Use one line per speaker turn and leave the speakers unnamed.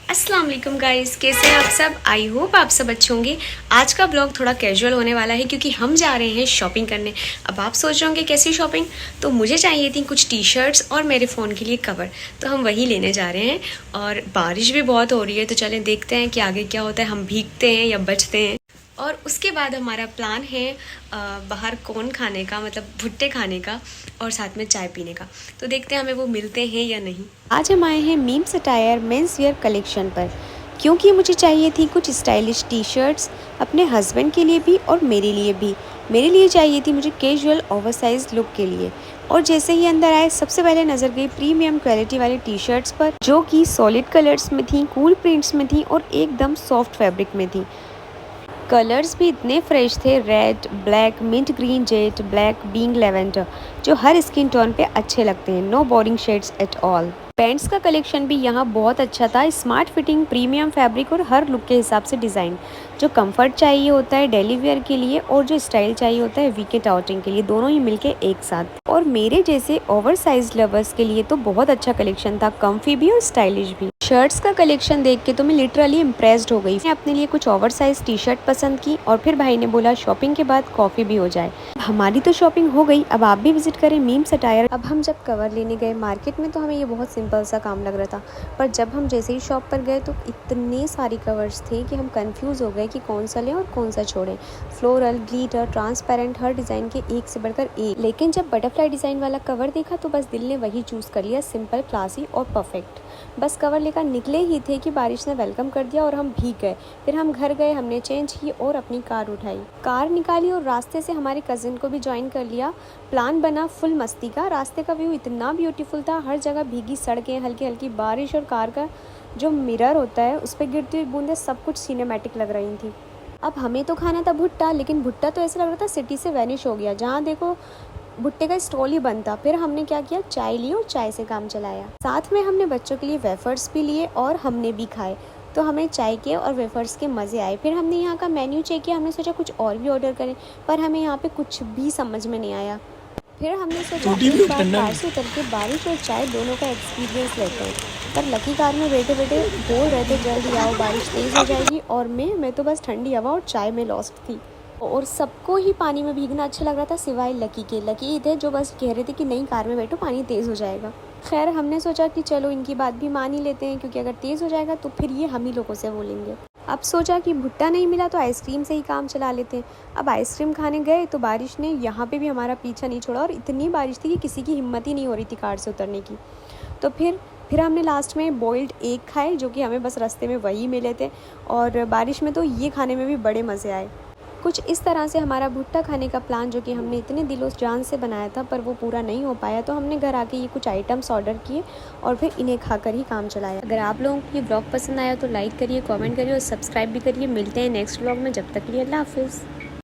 अस्सलाम वालेकुम गाइस, कैसे हैं आप सब। आई होप आप सब अच्छे होंगे। आज का ब्लॉग थोड़ा कैजुअल होने वाला है क्योंकि हम जा रहे हैं शॉपिंग करने। अब आप सोच रहे होंगे कैसी शॉपिंग, तो मुझे चाहिए थी कुछ टी शर्ट्स और मेरे फ़ोन के लिए कवर, तो हम वही लेने जा रहे हैं। और बारिश भी बहुत हो रही है, तो चलें देखते हैं कि आगे क्या होता है, हम भीगते हैं या बचते हैं। और उसके बाद हमारा प्लान है बाहर कॉर्न खाने का, मतलब भुट्टे खाने का, और साथ में चाय पीने का। तो देखते हैं हमें वो मिलते हैं या नहीं। आज हम आए हैं meme satire men's wear collection पर, क्योंकि मुझे चाहिए थी कुछ स्टाइलिश टी शर्ट्स अपने हस्बैंड के लिए भी और मेरे लिए भी। मेरे लिए चाहिए थी मुझे कैजुअल ओवरसाइज लुक के लिए। और जैसे ही अंदर आए, सबसे पहले नज़र गई प्रीमियम क्वालिटी वाली टी शर्ट्स पर, जो कि सॉलिड कलर्स में थी, कूल प्रिंट्स में थी और एकदम सॉफ्ट फैब्रिक में थी। कलर्स भी इतने फ्रेश थे, red, black, mint green, jet black, being lavender, जो हर स्किन टोन पे अच्छे लगते हैं। No boring shades at all. Pants का कलेक्शन भी यहाँ बहुत अच्छा था। स्मार्ट फिटिंग, प्रीमियम फैब्रिक और हर लुक के हिसाब से डिज़ाइन। जो कंफर्ट चाहिए होता है डेली वेयर के लिए और जो स्टाइल चाहिए होता है वीकेंड आउटिंग के लिए, दोनों ही मिलके एक साथ। और मेरे जैसे ओवर साइज लवर्स के लिए तो बहुत अच्छा कलेक्शन था, कम्फी भी और स्टाइलिश भी। शर्ट्स का कलेक्शन देख के तो मैं लिटरली इम्प्रेस्ड हो गई। मैं अपने लिए कुछ ओवर साइज टी शर्ट पसंद की और फिर भाई ने बोला शॉपिंग के बाद कॉफ़ी भी हो जाए। हमारी तो शॉपिंग हो गई, अब आप भी विजिट करें मीम सटायर। अब हम जब कवर लेने गए मार्केट में, तो हमें ये बहुत सिंपल सा काम लग रहा था, पर जब हम जैसे ही शॉप पर गए तो इतने सारे कवर्स थे कि हम कंफ्यूज हो गए कि कौन सा लें और कौन सा छोड़ें। फ्लोरल, ग्लिटर, ट्रांसपेरेंट, हर डिज़ाइन के एक से बढ़कर एक। लेकिन जब बटरफ्लाई डिज़ाइन वाला कवर देखा तो बस दिल ने वही चूज़ कर लिया, सिंपल, क्लासी और परफेक्ट। बस कवर लेकर निकले ही थे कि बारिश ने वेलकम कर दिया और हम भीग गए। फिर हम घर गए, हमने चेंज की और अपनी कार उठाई, कार निकाली और रास्ते से हमारे कज़न को भी ज्वाइन कर लिया। प्लान बना फुल मस्ती का। रास्ते का व्यू इतना ब्यूटीफुल था, हर जगह भीगी सड़कें, हल्की हल्की बारिश और कार का जो मिरर होता है उस पर गिरती हुई बूंदें, सब कुछ सिनेमैटिक लग रही थी। अब हमें तो खाना था भुट्टा, लेकिन भुट्टा तो ऐसा लग रहा था सिटी से वैनिश हो गया, जहाँ देखो भुट्टे का स्टॉल ही बंद था। फिर हमने क्या किया, चाय ली और चाय से काम चलाया। साथ में हमने बच्चों के लिए वेफर्स भी लिए और हमने भी खाए, तो हमें चाय के और वेफर्स के मज़े आए। फिर हमने यहाँ का मेन्यू चेक किया, हमने सोचा कुछ और भी ऑर्डर करें, पर हमें यहाँ पे कुछ भी समझ में नहीं आया। फिर हमने सोचा एक बार कार से उतर के बारिश और चाय दोनों का एक्सपीरियंस लेते हैं, पर लकी कार में बैठे बैठे बोल रहे थे जल्दी आओ बारिश तेज़ हो जाएगी, और मैं तो बस ठंडी हवा और चाय में लॉस्ट थी। और सबको ही पानी में भीगना अच्छा लग रहा था सिवाय लकी के। लकी ही थे जो बस कह रहे थे कि नहीं कार में बैठो, पानी तेज़ हो जाएगा। खैर हमने सोचा कि चलो इनकी बात भी मान ही लेते हैं, क्योंकि अगर तेज़ हो जाएगा तो फिर ये हम ही लोगों से बोलेंगे। अब सोचा कि भुट्टा नहीं मिला तो आइसक्रीम से ही काम चला लेते हैं। अब आइसक्रीम खाने गए तो बारिश ने यहाँ पे भी हमारा पीछा नहीं छोड़ा, और इतनी बारिश थी कि किसी की हिम्मत ही नहीं हो रही थी कार से उतरने की। तो फिर हमने लास्ट में बॉइल्ड एग खाए, जो कि हमें बस रास्ते में वही मिले थे, और बारिश में तो ये खाने में भी बड़े मज़े आए। कुछ इस तरह से हमारा भुट्टा खाने का प्लान, जो कि हमने इतने दिलों जान से बनाया था, पर वो पूरा नहीं हो पाया, तो हमने घर आके ये कुछ आइटम्स ऑर्डर किए और फिर इन्हें खाकर ही काम चलाया। अगर आप लोगों को ये ब्लॉग पसंद आया तो लाइक करिए, कमेंट करिए और सब्सक्राइब भी करिए। मिलते हैं नेक्स्ट ब्लॉग में, जब तक के लिए अल्लाह हाफिज़।